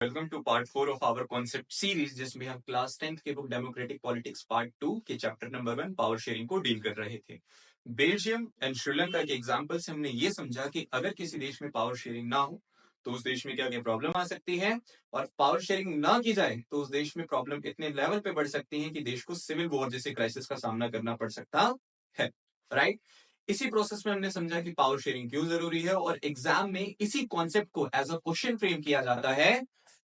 Welcome to part 4 of our concept series, जिसमें हम class 10th के बुक डेमोक्रेटिक पॉलिटिक्स पार्ट 2 के chapter number 1 power sharing को deal कर रहे थे। बेल्जियम एंड श्रीलंका के एग्जांपल से हमने ये समझा कि अगर किसी देश में पावर शेयरिंग ना हो तो उस देश में क्या क्या प्रॉब्लम आ सकती है, और पावर शेयरिंग ना की जाए तो उस देश में प्रॉब्लम इतने लेवल पे बढ़ सकती है कि देश को सिविल वॉर जैसे क्राइसिस का सामना करना पड़ सकता है। राइट। इसी प्रोसेस में हमने समझा कि पावर शेयरिंग क्यों जरूरी है, और एग्जाम में इसी कॉन्सेप्ट को एज अ क्वेश्चन फ्रेम किया जाता है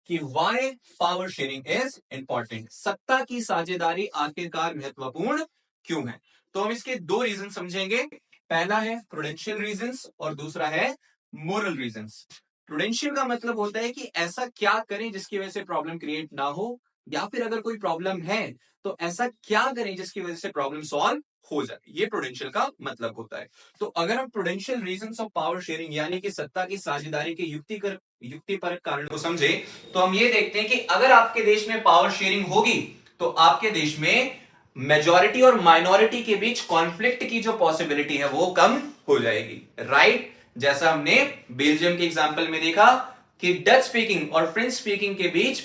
कि why power sharing is important. सत्ता की साझेदारी आखिरकार महत्वपूर्ण क्यों है। तो हम इसके दो रीजन समझेंगे। पहला है प्रूडेंशियल रीजंस और दूसरा है मोरल रीजंस। प्रूडेंशियल का मतलब होता है कि ऐसा क्या करें जिसकी वजह से प्रॉब्लम क्रिएट ना हो, या फिर अगर कोई प्रॉब्लम है तो ऐसा क्या करें जिसकी वजह से प्रॉब्लम सॉल्व हो जाए। ये प्रूडेंशियल का मतलब होता है। तो अगर हम prudential reasons of power sharing यानी कि सत्ता की साझेदारी के युक्तिपरक कारण को समझे तो हम ये देखते हैं कि अगर आपके देश में पावर शेयरिंग होगी तो आपके देश में मेजॉरिटी और माइनॉरिटी के बीच कॉन्फ्लिक्ट की जो पॉसिबिलिटी है वो कम हो जाएगी। राइट। जैसा हमने बेल्जियम के एग्जांपल में देखा कि डच स्पीकिंग और फ्रेंच स्पीकिंग के बीच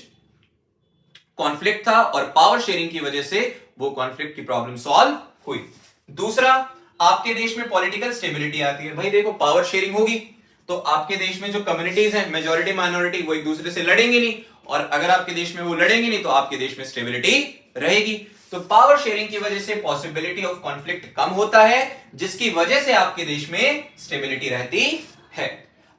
कॉन्फ्लिक्ट था और पावर शेयरिंग की वजह से वो कॉन्फ्लिक्ट की प्रॉब्लम सॉल्व हुई। दूसरा, आपके देश में पॉलिटिकल स्टेबिलिटी आती है। भाई देखो, पावर शेयरिंग होगी तो आपके देश में जो कम्युनिटीज हैं, मेजॉरिटी माइनॉरिटी, वो एक दूसरे से लड़ेंगे नहीं, और अगर आपके देश में वो लड़ेंगे नहीं तो आपके देश में स्टेबिलिटी रहेगी। तो पावर शेयरिंग की वजह से पॉसिबिलिटी ऑफ कॉन्फ्लिक्ट कम होता है, जिसकी वजह से आपके देश में स्टेबिलिटी रहती है।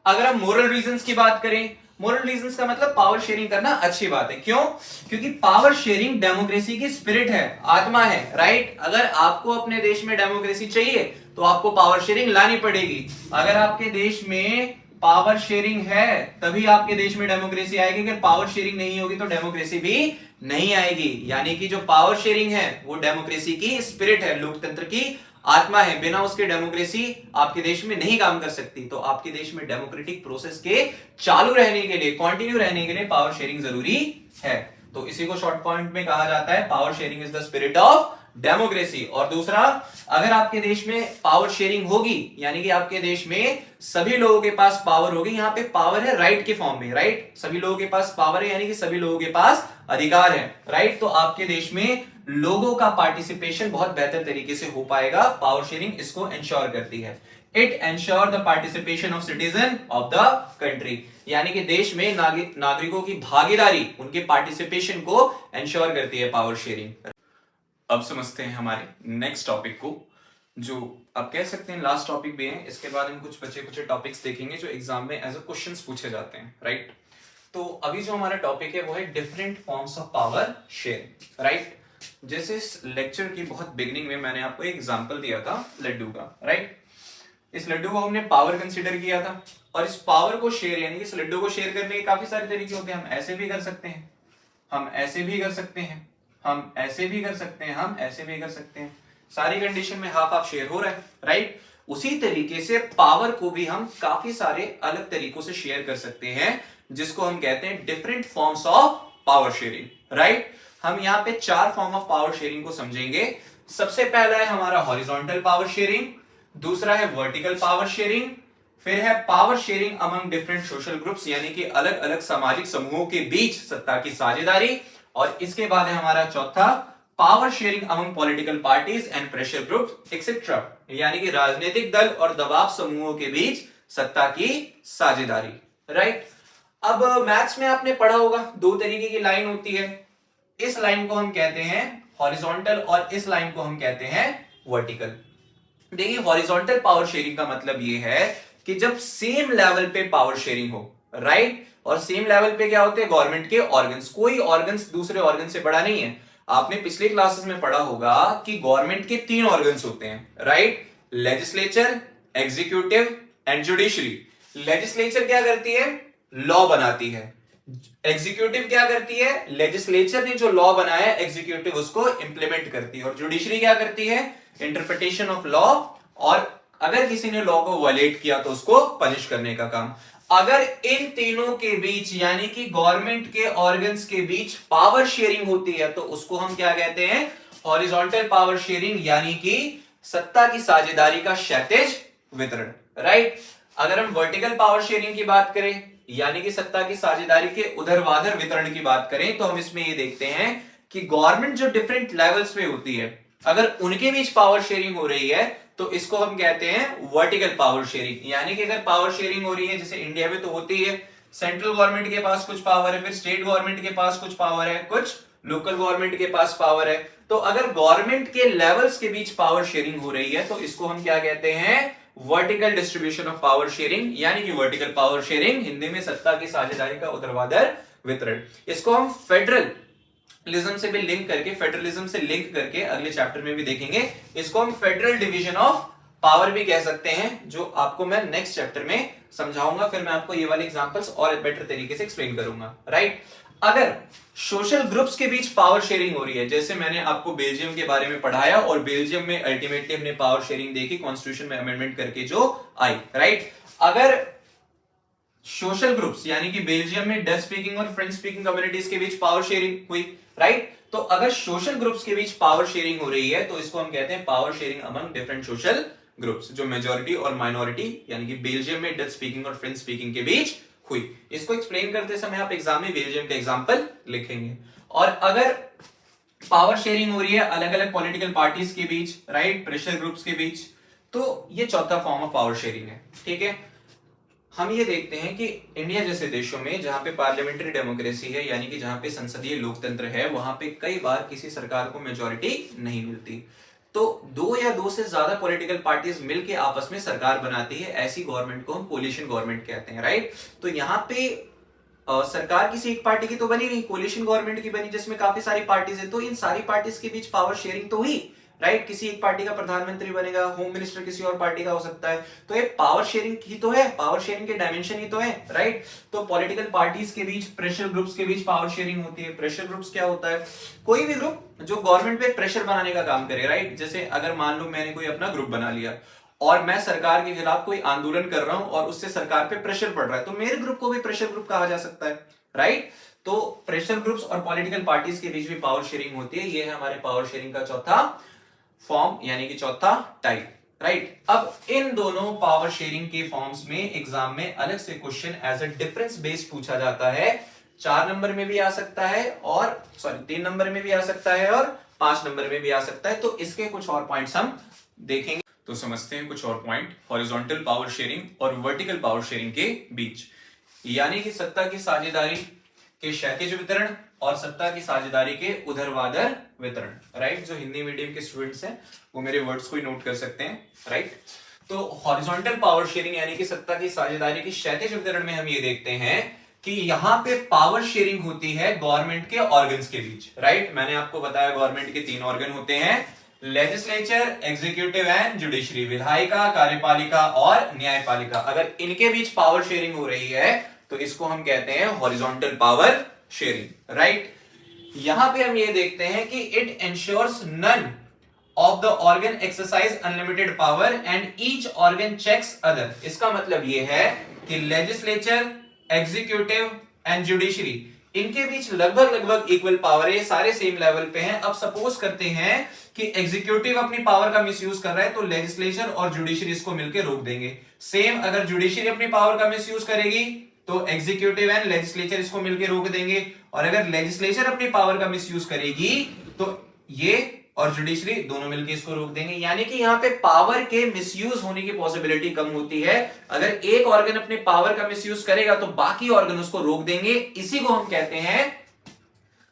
अगर हम मोरल रीजंस की बात करें, मोरल रीजंस का मतलब पावर शेयरिंग करना अच्छी बात है। क्यों? क्योंकि पावर शेयरिंग डेमोक्रेसी की स्पिरिट है, आत्मा है। राइट। अगर आपको अपने देश में डेमोक्रेसी चाहिए तो आपको पावर शेयरिंग लानी पड़ेगी। अगर आपके देश में पावर शेयरिंग है तभी आपके देश में डेमोक्रेसी आएगी। अगर पावर शेयरिंग नहीं होगी तो डेमोक्रेसी भी नहीं आएगी। यानी कि जो पावर शेयरिंग है वो डेमोक्रेसी की स्पिरिट है, लोकतंत्र की आत्मा है। बिना उसके डेमोक्रेसी आपके देश में नहीं काम कर सकती। तो आपके देश में डेमोक्रेटिक प्रोसेस के चालू रहने के लिए, कंटिन्यू रहने के लिए पावर शेयरिंग जरूरी है। तो इसी को शॉर्ट पॉइंट में कहा जाता है power sharing is the spirit of democracy. और दूसरा, अगर आपके देश में पावर शेयरिंग होगी यानी कि आपके देश में सभी लोगों के पास पावर होगी। यहां पे पावर है राइट के फॉर्म में। राइट। सभी लोगों के पास पावर है यानी कि सभी लोगों के पास अधिकार है। राइट। तो आपके देश में लोगों का पार्टिसिपेशन बहुत बेहतर तरीके से हो पाएगा। पावर शेयरिंग इसको इंश्योर करती है। It ensure the participation of citizen of the country, यानी कि देश में नागरिकों की भागीदारी, उनके पार्टिसिपेशन को एंश्योर करती है पावर शेयरिंग। अब समझते हैं हमारे नेक्स्ट टॉपिक को, जो आप कह सकते हैं लास्ट टॉपिक भी है। इसके बाद हम कुछ बचे कुछ टॉपिक्स देखेंगे जो एग्जाम में एज अ क्वेश्चंस पूछे जाते हैं। राइट। तो अभी जो हमारा टॉपिक है वो है different forms of power sharing. Right. जैसे इस लेक्चर की बहुत बिगिनिंग में मैंने आपको एक एग्जांपल दिया था लड्डू का। राइट। इस लड्डू को हमने पावर कंसीडर किया था, और इस पावर को शेयर यानी कि इस लड्डू को शेयर करने के काफी सारे तरीके होते हैं। हम ऐसे भी कर सकते हैं, हम ऐसे भी कर सकते हैं, हम ऐसे भी कर सकते हैं, हम ऐसे भी कर सकते हैं। सारी कंडीशन में हाफ हाफ शेयर हो रहा है। राइट। उसी तरीके से पावर को भी हम काफी सारे अलग तरीकों से शेयर कर सकते हैं, जिसको हम कहते हैं different forms of power sharing. Right. हम यहां पे 4 फॉर्म ऑफ पावर शेयरिंग को समझेंगे। सबसे पहला है हमारा हॉरिजॉन्टल पावर शेयरिंग, दूसरा है वर्टिकल पावर शेयरिंग, फिर है power sharing among different social groups यानी कि अलग अलग सामाजिक समूहों के बीच सत्ता की साझेदारी, और इसके बाद है हमारा चौथा power sharing among political parties and pressure groups etcetera, यानी कि राजनीतिक दल और दबाव समूहों के बीच सत्ता की साझेदारी। राइट। अब मैथ्स में आपने पढ़ा होगा 2 तरीके की लाइन होती है। इस लाइन को हम कहते हैं हॉरिजॉन्टल और इस लाइन को हम कहते हैं वर्टिकल। देखिए, हॉरिजॉन्टल पावर शेयरिंग का मतलब ये है कि जब सेम लेवल पे पावर शेयरिंग हो। राइट। और सेम लेवल पे क्या होते हैं? गवर्नमेंट के ऑर्गन्स। कोई ऑर्गन्स दूसरे ऑर्गन से बड़ा नहीं है। आपने पिछले क्लासेस में पढ़ा होगा कि गवर्नमेंट के 3 ऑर्गन्स होते हैं। Right. Legislature, executive and judiciary. Legislature क्या करती है? लॉ बनाती है। एग्जीक्यूटिव क्या करती है? लेजिस्लेचर ने जो लॉ बनाया है एग्जीक्यूटिव उसको इंप्लीमेंट करती है। और जुडिशरी क्या करती है? इंटरप्रिटेशन ऑफ लॉ, और अगर किसी ने लॉ को वायलेट किया तो उसको पनिश करने का काम। अगर इन तीनों के बीच यानी कि गवर्नमेंट के ऑर्गन्स के बीच पावर शेयरिंग होती है तो उसको हम क्या कहते हैं? हॉरिजॉन्टल पावर शेयरिंग, यानी कि सत्ता की साझेदारी का क्षैतिज वितरण। राइट। अगर हम वर्टिकल पावर शेयरिंग की बात करें यानी कि सत्ता की साझेदारी के उधर्वाधर वितरण की बात करें तो हम इसमें ये देखते हैं कि गवर्नमेंट जो डिफरेंट लेवल्स पे होती है, अगर उनके बीच पावर शेयरिंग हो रही है तो इसको हम कहते हैं वर्टिकल पावर शेयरिंग। यानी कि अगर पावर शेयरिंग हो रही है, जैसे इंडिया में तो होती है, सेंट्रल गवर्नमेंट के पास कुछ पावर है, फिर स्टेट गवर्नमेंट के पास कुछ पावर है, कुछ लोकल गवर्नमेंट के पास पावर है, तो अगर गवर्नमेंट के लेवल्स के बीच पावर शेयरिंग हो रही है तो इसको हम क्या कहते हैं, vertical distribution of power sharing, यानी कि वर्टिकल पावर शेयरिंग, हिंदी में सत्ता की साझेदारी का ऊर्ध्वाधर वितरण। इसको हम फेडरलिज्म से भी लिंक करके, फेडरलिज्म से लिंक करके अगले चैप्टर में भी देखेंगे, इसको हम फेडरल डिवीजन ऑफ पावर भी कह सकते हैं, जो आपको मैं नेक्स्ट चैप्टर में समझाऊंगा। फिर मैं आपको ये वाले एग्जांपल्स और बेटर तरीके से एक्सप्लेन करूंगा, राइट। अगर सोशल ग्रुप्स के बीच पावर शेयरिंग हो रही है, जैसे मैंने आपको बेल्जियम के बारे में पढ़ाया और बेल्जियम में अल्टीमेटली हमने पावर शेयरिंग देखी कॉन्स्टिट्यूशन में अमेंडमेंट करके जो आई, राइट। अगर सोशल ग्रुप्स यानी कि बेल्जियम में डच स्पीकिंग और फ्रेंच स्पीकिंग कम्युनिटीज के बीच पावर शेयरिंग हुई, राइट, तो अगर सोशल ग्रुप्स के बीच पावर शेयरिंग हो रही है तो इसको हम कहते हैं power sharing among different social groups, जो मेजॉरिटी और माइनॉरिटी यानी कि बेल्जियम में डच स्पीकिंग और फ्रेंच स्पीकिंग के बीच हुई। इसको एक्सप्लेन करते समय आप एग्जाम में बेल्जियम का एग्जांपल लिखेंगे। और अगर पावर शेयरिंग हो रही है अलग अलग पॉलिटिकल पार्टीज के बीच, राइट, प्रेशर ग्रुप्स के बीच, तो ये चौथा फॉर्म ऑफ पावर शेयरिंग है, ठीक है। हम ये देखते हैं कि इंडिया जैसे देशों में जहां पे पार्लियामेंट्री डेमोक्रेसी है, यानी कि जहां पे संसदीय लोकतंत्र है, वहां पे कई बार किसी सरकार को मेजॉरिटी नहीं मिलती, तो दो या दो से ज्यादा पॉलिटिकल पार्टीज मिलके आपस में सरकार बनाती है, ऐसी गवर्नमेंट को हम कोलिशन गवर्नमेंट कहते हैं, राइट। तो यहाँ पे सरकार किसी एक पार्टी की तो बनी नहीं, कोलिशन गवर्नमेंट की बनी जिसमें काफी सारी पार्टीज है, तो इन सारी पार्टीज के बीच पावर शेयरिंग तो हुई, राइट। किसी एक पार्टी का प्रधानमंत्री बनेगा, होम मिनिस्टर किसी और पार्टी का हो सकता है, तो ये पावर शेयरिंग ही तो है, पावर शेयरिंग के डायमेंशन ही तो है, राइट। तो पॉलिटिकल पार्टीज के बीच, प्रेशर ग्रुप्स के बीच पावर शेयरिंग होती है। प्रेशर ग्रुप्स क्या होता है, कोई भी ग्रुप जो गवर्नमेंट पे प्रेशर बनाने का काम करे, राइट। जैसे अगर मान लो मैंने कोई अपना ग्रुप बना लिया और मैं सरकार के खिलाफ कोई आंदोलन कर रहा हूं और उससे सरकार पे प्रेशर पड़ रहा है, तो मेरे ग्रुप को भी प्रेशर ग्रुप कहा जा सकता है, राइट। तो प्रेशर ग्रुप्स और पॉलिटिकल पार्टीज के बीच भी पावर शेयरिंग होती है। ये है हमारे पावर शेयरिंग का चौथा फॉर्म, यानी कि चौथा टाइप, राइट। अब इन दोनों पावर शेयरिंग के फॉर्म्स में एग्जाम में अलग से question as a difference based पूछा जाता है। 4 नंबर में भी आ सकता है, और 3 नंबर में भी आ सकता है, और 5 नंबर में भी आ सकता है। तो इसके कुछ और पॉइंट्स हम देखेंगे। तो समझते हैं कुछ और पॉइंट हॉरिजॉन्टल पावर शेयरिंग और वर्टिकल पावर शेयरिंग के बीच, यानी कि सत्ता की साझेदारी के क्षैतिज वितरण और सत्ता की साझेदारी के ऊर्ध्वाधर वितरण, राइट। जो हिंदी मीडियम के स्टूडेंट्स हैं वो मेरे वर्ड्स को ही नोट कर सकते हैं, राइट। तो हॉरिजॉन्टल पावर शेयरिंग यानी कि सत्ता की साझेदारी की क्षैतिज वितरण में हम ये देखते हैं कि यहां पे पावर शेयरिंग होती है गवर्नमेंट के ऑर्गन्स के बीच, राइट। मैंने आपको बताया गवर्नमेंट के 3 ऑर्गन होते हैं, लेजिस्लेचर, एग्जीक्यूटिव एंड जुडिशरी, विधायिका, कार्यपालिका और न्यायपालिका। अगर इनके बीच पावर शेयरिंग हो रही है तो इसको हम कहते हैं हॉरिजॉन्टल पावर शेयरिंग, राइट। यहां पे हम ये देखते हैं कि it ensures none of the organ exercise unlimited power and each organ checks other. इसका मतलब ये है कि लेजिस्लेचर, एग्जीक्यूटिव एंड जुडिशरी, इनके बीच लगभग इक्वल पावर है, ये सारे सेम लेवल पे हैं। अब सपोज करते हैं कि एग्जीक्यूटिव अपनी पावर का मिसयूज कर रहा है तो लेजिस्लेचर और जुडिशरी इसको मिलकर रोक देंगे। सेम अगर जुडिशरी अपनी पावर का मिसयूज करेगी तो एग्जीक्यूटिव एंड लेजिस्लेचर इसको मिलकर रोक देंगे, और अगर लेजिस्लेचर अपनी पावर का मिसयूज करेगी तो ये और जुडिशरी दोनों मिलकर इसको रोक देंगे। यानी कि यहाँ पे पावर के मिसयूज होने की पॉसिबिलिटी कम होती है। अगर एक ऑर्गन अपने पावर का मिसयूज करेगा तो बाकी ऑर्गन उसको रोक देंगे। इसी को हम कहते हैं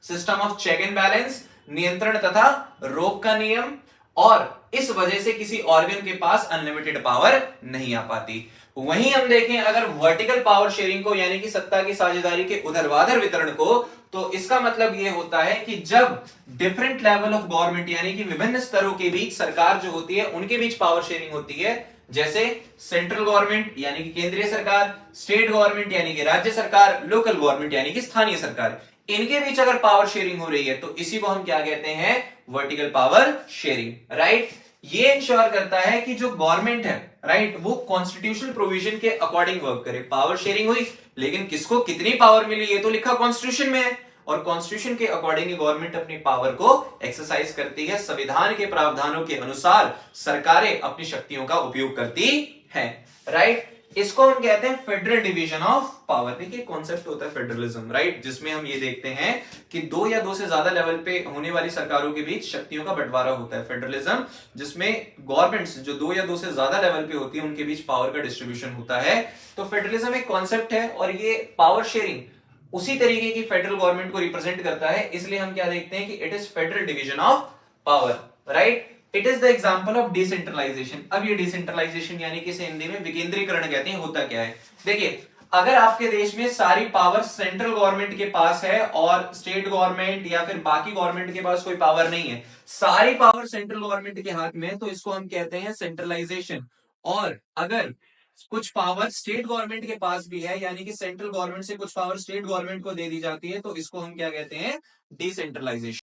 system of check and balance, नियंत्रण तथा रोक का नियम, और इस वजह से किसी ऑर्गन के पास अनलिमिटेड पावर नहीं आ पाती। वहीं हम देखें अगर वर्टिकल पावर शेयरिंग को, यानी कि सत्ता की साझेदारी के ऊर्ध्वाधर वितरण को, तो इसका मतलब यह होता है कि जब डिफरेंट लेवल ऑफ गवर्नमेंट यानी कि विभिन्न स्तरों के बीच सरकार जो होती है उनके बीच पावर शेयरिंग होती है, जैसे सेंट्रल गवर्नमेंट यानी कि केंद्रीय सरकार, स्टेट गवर्नमेंट यानी कि राज्य सरकार, लोकल गवर्नमेंट यानी कि स्थानीय सरकार, इनके बीच अगर पावर शेयरिंग हो रही है तो इसी को हम क्या कहते हैं, वर्टिकल पावर शेयरिंग, राइट। ये इंश्योर करता है कि जो गवर्नमेंट है, राइट, वो कॉन्स्टिट्यूशनल प्रोविजन के अकॉर्डिंग वर्क करे। पावर शेयरिंग हुई लेकिन किसको कितनी पावर मिली ये तो लिखा कॉन्स्टिट्यूशन में है, और कॉन्स्टिट्यूशन के अकॉर्डिंग गवर्नमेंट अपनी पावर को एक्सरसाइज करती है। संविधान के प्रावधानों के अनुसार सरकारें अपनी शक्तियों का उपयोग करती हैं, राइट। इसको हम कहते हैं फेडरल डिवीजन ऑफ पावर। देखिए कॉन्सेप्ट होता है फेडरलिज्म, राइट, जिसमें हम ये देखते हैं कि दो या दो से ज्यादा लेवल पे होने वाली सरकारों के बीच शक्तियों का बंटवारा होता है। फेडरलिज्म जिसमें गवर्नमेंट्स जो दो या दो से ज्यादा लेवल पे होती है उनके बीच पावर का डिस्ट्रीब्यूशन होता है। तो फेडरलिज्म एक कॉन्सेप्ट है और ये पावर शेयरिंग उसी तरीके की फेडरल गवर्नमेंट को रिप्रेजेंट करता है, इसलिए हम क्या देखते हैं कि it is federal division of power, right. It is the example of decentralisation. अब ये डिसेंट्रलाइजेशन यानी कि हिंदी में विकेंद्रीकरण कहते हैं, होता क्या है। देखिए अगर आपके देश में सारी पावर सेंट्रल गवर्नमेंट के पास है और स्टेट गवर्नमेंट या फिर बाकी गवर्नमेंट के पास कोई पावर नहीं है, सारी पावर सेंट्रल गवर्नमेंट के हाथ में, तो इसको हम कहते हैं सेंट्रलाइजेशन। और अगर कुछ पावर स्टेट गवर्नमेंट के पास भी है, यानी कि सेंट्रल गवर्नमेंट से कुछ पावर स्टेट गवर्नमेंट को दे दी जाती है, तो इसको हम क्या कहते हैं, डिसेंट्रलाइजेशन।